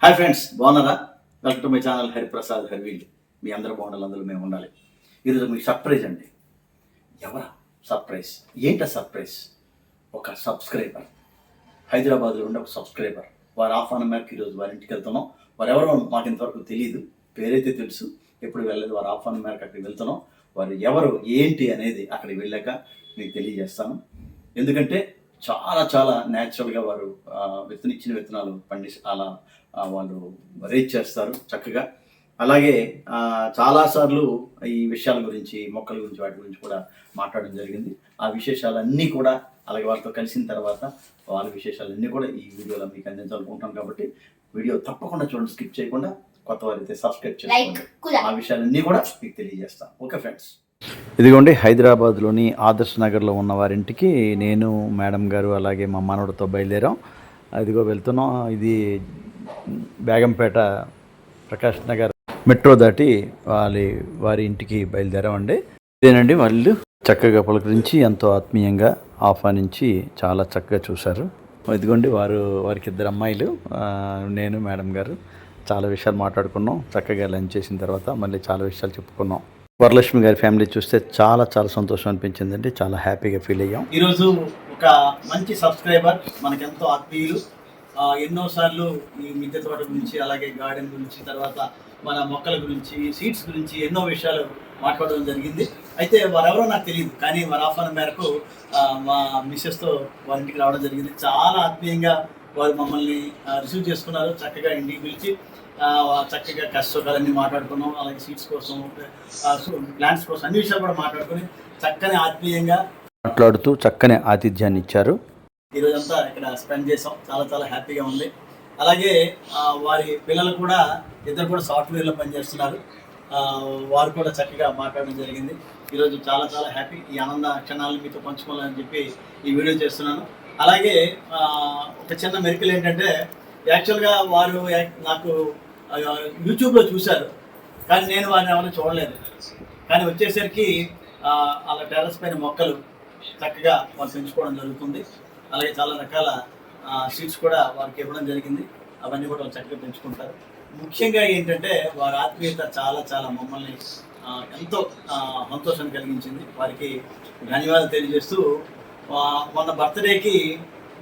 Hi friends, బాగున్నారా? Welcome to my channel Hariprasad హరివీల్. మీ అందరూ బాగుండాలి, అందులో మేము ఉండాలి. ఈరోజు మీకు సర్ప్రైజ్ అండి. ఎవరా సర్ప్రైజ్? ఏంట సర్ప్రైజ్? ఒక సబ్స్క్రైబర్, హైదరాబాద్లో ఉండే ఒక సబ్స్క్రైబర్. వారు ఆహ్వానం మేరకు ఈరోజు వారి ఇంటికి వెళ్తున్నాం. వారు ఎవరో మాకు ఇంతవరకు తెలియదు, పేరైతే తెలుసు, ఎప్పుడు వెళ్ళలేదు. వారి ఆహ్వానం మేరకు అక్కడికి వెళ్తున్నాం. వారు ఎవరు ఏంటి అనేది అక్కడికి వెళ్ళాక మీకు తెలియజేస్తాను. ఎందుకంటే చాలా చాలా న్యాచురల్గా వారు ఇచ్చిన విత్తనాలు అలా వాళ్ళు రేట్ చేస్తారు చక్కగా. అలాగే చాలాసార్లు ఈ విషయాల గురించి, మొక్కల గురించి, వాటి గురించి కూడా మాట్లాడడం జరిగింది. ఆ విశేషాలన్నీ కూడా, అలాగే వారితో కలిసిన తర్వాత వాళ్ళ విశేషాలన్నీ కూడా ఈ వీడియోలో మీకు అందించాలనుకుంటాం. కాబట్టి వీడియో తప్పకుండా చూడండి, స్కిప్ చేయకుండా. కొత్త వారైతే సబ్స్క్రైబ్ చేసుకోండి. ఆ విషయాలన్నీ కూడా మీకు తెలియజేస్తాం. ఓకే ఫ్రెండ్స్, ఇదిగోండి హైదరాబాద్లోని ఆదర్శ్ నగర్లో ఉన్న వారింటికి నేను, మేడం గారు, అలాగే మా మనవడితో బయలుదేరాం. ఇదిగో వెళ్తున్నాం. ఇది బేగంపేట ప్రకాష్ నగర్ మెట్రో దాటి వారి ఇంటికి బయలుదేరామండి. ఇదేనండి, వాళ్ళు చక్కగా పలకరించి ఎంతో ఆత్మీయంగా ఆహ్వానించి చాలా చక్కగా చూశారు. ఇదిగోండి వారికి ఇద్దరు అమ్మాయిలు, నేను, మేడం గారు చాలా విషయాలు మాట్లాడుకున్నాం. చక్కగా లంచ్ చేసిన తర్వాత మళ్ళీ చాలా విషయాలు చెప్పుకున్నాం. వరలక్ష్మి గారి ఫ్యామిలీ చూస్తే చాలా చాలా సంతోషం అనిపించిందండి. చాలా హ్యాపీగా ఫీల్ అయ్యాం. ఈరోజు ఒక మంచి సబ్స్క్రైబర్, మనకెంతో ఆత్మీయులు, ఎన్నోసార్లు ఈ మిద్దె తోట గురించి, అలాగే గార్డెన్ గురించి, తర్వాత మన మొక్కల గురించి, సీడ్స్ గురించి ఎన్నో విషయాలు మాట్లాడడం జరిగింది. అయితే వారెవరో నాకు తెలియదు, కానీ వారి ఆహ్వానం మేరకు మా మిస్సెస్తో వారింటికి రావడం జరిగింది. చాలా ఆత్మీయంగా వారు మమ్మల్ని రిసీవ్ చేసుకున్నారు. చక్కగా ఇంటికి పిలిచి చక్కగా కష్టకాలన్నీ మాట్లాడుకున్నాం. అలాగే సీడ్స్ కోసం, ప్లాంట్స్ కోసం అన్ని విషయాలు కూడా మాట్లాడుకుని చక్కని ఆత్మీయంగా మాట్లాడుతూ చక్కని ఆతిథ్యాన్ని ఇచ్చారు. ఈరోజంతా ఇక్కడ స్పెండ్ చేసాం. చాలా చాలా హ్యాపీగా ఉంది. అలాగే వారి పిల్లలు కూడా, ఇద్దరు కూడా సాఫ్ట్వేర్లో పనిచేస్తున్నారు. వారు కూడా చక్కగా మాట్లాడడం జరిగింది. ఈరోజు చాలా చాలా హ్యాపీ. ఈ ఆనంద క్షణాలను మీతో పంచుకోవాలని చెప్పి ఈ వీడియో చేస్తున్నాను. అలాగే ఒక చిన్న మెరికల్ ఏంటంటే, యాక్చువల్గా వారు నాకు యూట్యూబ్లో చూశారు, కానీ నేను వారిని ఎవరిని చూడలేదు. కానీ వచ్చేసరికి అలా టెర్రస్ పైన మొక్కలు చక్కగా వారు పెంచుకోవడం జరుగుతుంది. అలాగే చాలా రకాల సీడ్స్ కూడా వారికి ఇవ్వడం జరిగింది. అవన్నీ కూడా చక్కగా పెంచుకుంటారు. ముఖ్యంగా ఏంటంటే వారి ఆత్మీయత చాలా చాలా మమ్మల్ని ఎంతో సంతోషాన్ని కలిగించింది. వారికి ధన్యవాదాలు తెలియజేస్తూ, మొన్న బర్త్డేకి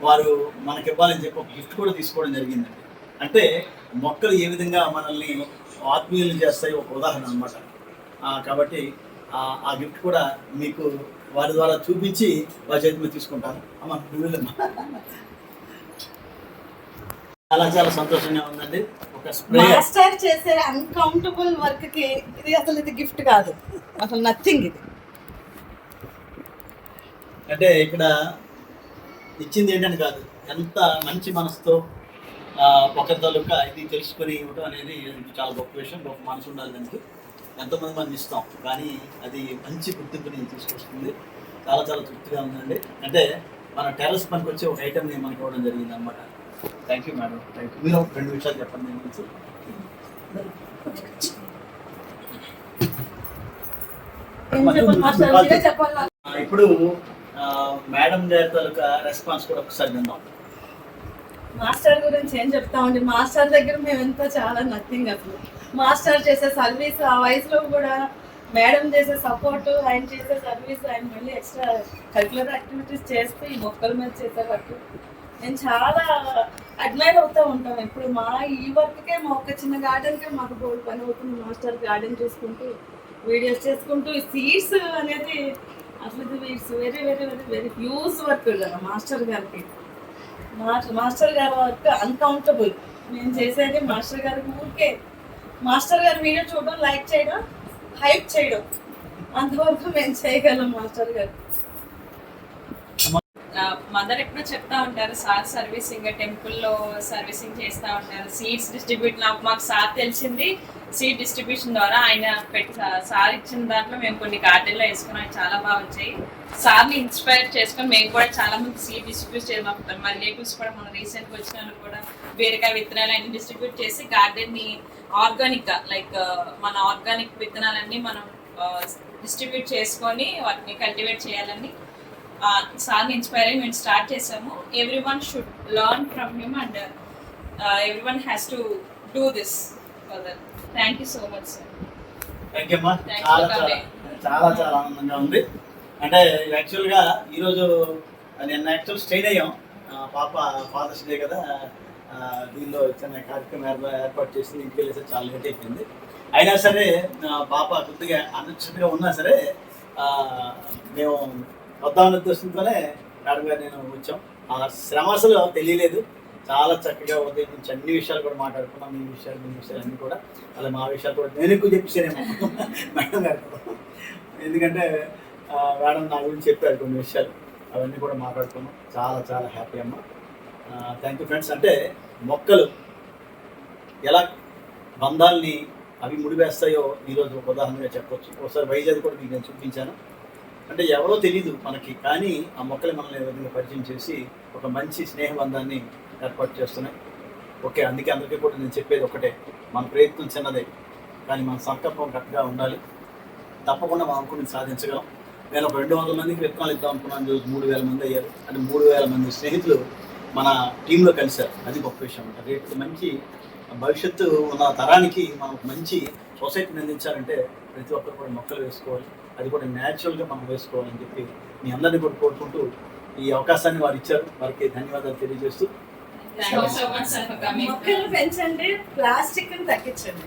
వారు మనకి ఇవ్వాలని చెప్పి ఒక గిఫ్ట్ కూడా తీసుకోవడం జరిగిందండి. అంటే మొక్కలు ఏ విధంగా మనల్ని ఆత్మీయులు చేస్తాయి ఒక ఉదాహరణ అనమాట. కాబట్టి ఆ గిఫ్ట్ కూడా మీకు వారి ద్వారా చూపించి వారి చేతి మీద తీసుకుంటాను. అమ్మ చాలా చాలా సంతోషంగా ఉందండి. ఒక మాస్టర్ చేసే అన్కౌంటబుల్ వర్క్ కి ఇది గిఫ్ట్ కాదు, అసలు నథింగ్. ఇది అంటే ఇక్కడ ఇచ్చింది ఏంటని కాదు, ఎంత మంచి మనసుతో ఒకరి తాలూకా ఇది తెలుసుకొని ఇవ్వడం అనేది చాలా గొప్ప విషయం. గొప్ప మనసు ఉండాలి దానికి. ఎంతోమంది మనం ఇస్తాం, కానీ అది మంచి గుర్తింపుని తీసుకొస్తుంది. చాలా చాలా తృప్తిగా ఉందండి. అంటే మన టెర్రస్ పనికి వచ్చే ఒక ఐటమ్ని మనకి ఇవ్వడం జరిగింది అనమాట. Thank you madam, thank you. మీరు ఒక 2 విషయాలు చెప్పండి నేను గురించి. ఇప్పుడు మేడం గారి తాలూకా రెస్పాన్స్ కూడా ఒకసారి విందాం. మాస్టర్ గురించి ఏం చెప్తామండి, మాస్టర్ దగ్గర మేము ఎంతో చాలా నథింగ్. అసలు మాస్టర్ చేసే సర్వీస్, ఆ వయసులో కూడా మేడం చేసే సపోర్ట్, ఆయన చేసే సర్వీస్, ఆయన మళ్ళీ ఎక్స్ట్రా కరిక్యులర్ యాక్టివిటీస్ చేస్తూ ఈ మొక్కల మీద చేసే వర్క్ నేను చాలా అడ్మైర్ అవుతూ ఉంటాం. ఇప్పుడు మా ఈ వర్క్కే, మా ఒక చిన్న గార్డెన్కే మాకు బోల్డ్ పని అవుతుంది. మాస్టర్ గార్డెన్ చూసుకుంటూ, వీడియోస్ చేసుకుంటూ, ఈ సీడ్స్ అనేది అసలు it's very very very very huge work కదా మాస్టర్ గారికి. మాస్టర్ గారి వర్క్ అన్కౌంటబుల్. నేను చేసేది మాస్టర్ గారికి ఊరికే మాస్టర్ గారి వీడియో చూడడం, లైక్ చేయడం, హైప్ చేయడం, అంతవరకు మేము చేయగలం మాస్టర్ గారు. మదర్ ఎప్పుడూ చెప్తా ఉంటారు, సార్ సర్వీసింగ్, టెంపుల్లో సర్వీసింగ్ చేస్తూ ఉంటారు. సీడ్స్ డిస్ట్రిబ్యూట్ మాకు సార్ తెలిసింది సీడ్ డిస్ట్రిబ్యూషన్ ద్వారా. ఆయన సార్ ఇచ్చిన దాంట్లో మేము కొన్ని గార్డెన్లో వేసుకున్నాం, చాలా బాగా వచ్చాయి. సార్ని ఇన్స్పైర్ చేసుకొని మేము కూడా చాలా మంది సీడ్ డిస్ట్రిబ్యూట్ చేద్దాం. మా రిలేటివ్స్ కూడా మన రీసెంట్గా వచ్చిన వాళ్ళు కూడా బీరకాయ విత్తనాలు అన్ని డిస్ట్రిబ్యూట్ చేసి గార్డెన్ని ఆర్గానిక్గా, లైక్ మన ఆర్గానిక్ విత్తనాలన్నీ మనం డిస్ట్రిబ్యూట్ చేసుకొని వాటిని కల్టివేట్ చేయాలని సార్ని ఇన్స్పైర్ అయ్యి మేము స్టార్ట్ చేసాము. Every one should learn from him and everyone has to do this further. Thank you so much, sir. Thank you అమ్మా. Thanks చాలా for చాలా coming. చాలా చాలా ఆనందంగా ఉంది. అంటే యాక్చువల్గా ఈరోజు నేను యాక్చువల్ స్టేట్ అయ్యాం. పాప ఫాదర్స్ డే కదా, దీనిలో చిన్న కార్యక్రమం ఏర్పాటు చేసి ఇంటికి వెళ్ళేసి చాలా లేట్ అయిపోయింది. అయినా సరే పాప కొద్దిగా అన్ఎక్స్పెక్టెడ్గా ఉన్నా సరే మేము వద్దామనే ఉద్దేశంతోనే మేడం గారు నేను వచ్చాం. ఆ శ్రమ అసలు తెలియలేదు. చాలా చక్కగా ఉదయం నుంచి అన్ని విషయాలు కూడా మాట్లాడుకున్నాం. మీ విషయాలు అన్నీ కూడా, అలా మా విషయాలు కూడా నేను ఎక్కువ చెప్పేసానేమో మేడం గారు, ఎందుకంటే మేడం నా గురించి చెప్పారు కొన్ని విషయాలు, అవన్నీ కూడా మాట్లాడుకున్నాం. చాలా చాలా హ్యాపీ అమ్మ. Thank you friends. అంటే మొక్కలు ఎలా బంధాలని అవి ముడివేస్తాయో ఈరోజు ఒక ఉదాహరణగా చెప్పొచ్చు. ఒకసారి వైజాగ్ కూడా మీకు నేను చూపించాను. అంటే ఎవరో తెలీదు మనకి, కానీ ఆ మొక్కలు మనల్ని ఏ విధంగా పరిచయం చేసి ఒక మంచి స్నేహబంధాన్ని ఏర్పాటు చేస్తున్నాయి. ఓకే, అందుకే అందరికీ కూడా నేను చెప్పేది ఒకటే, మన ప్రయత్నం చిన్నదే కానీ మన సంకల్పం కరెక్ట్గా ఉండాలి. తప్పకుండా మనం అనుకుని సాధించగలం. నేను ఒక 200 మందికి విత్తనాలు ఇద్దాం అనుకున్నాను, ఈరోజు 3000 మంది అయ్యారు. అంటే 3000 మంది స్నేహితులు మన టీంలో కలిశారు. అది గొప్ప విషయం. అంటే రేపు మంచి భవిష్యత్తు ఉన్న తరానికి మనం మంచి సొసైటీని అందించాలంటే ప్రతి ఒక్కరు కూడా మొక్కలు వేసుకోవాలి. అది కూడా న్యాచురల్గా మనం వేసుకోవాలని చెప్పి మీ అందరినీ కూడా కోరుకుంటూ ఈ అవకాశాన్ని వారు ఇచ్చారు. వారికి ధన్యవాదాలు తెలియజేస్తూ Thank you so much, sir, for coming. మొక్కలు పెంచండి, ప్లాస్టిక్ తగ్గించండి.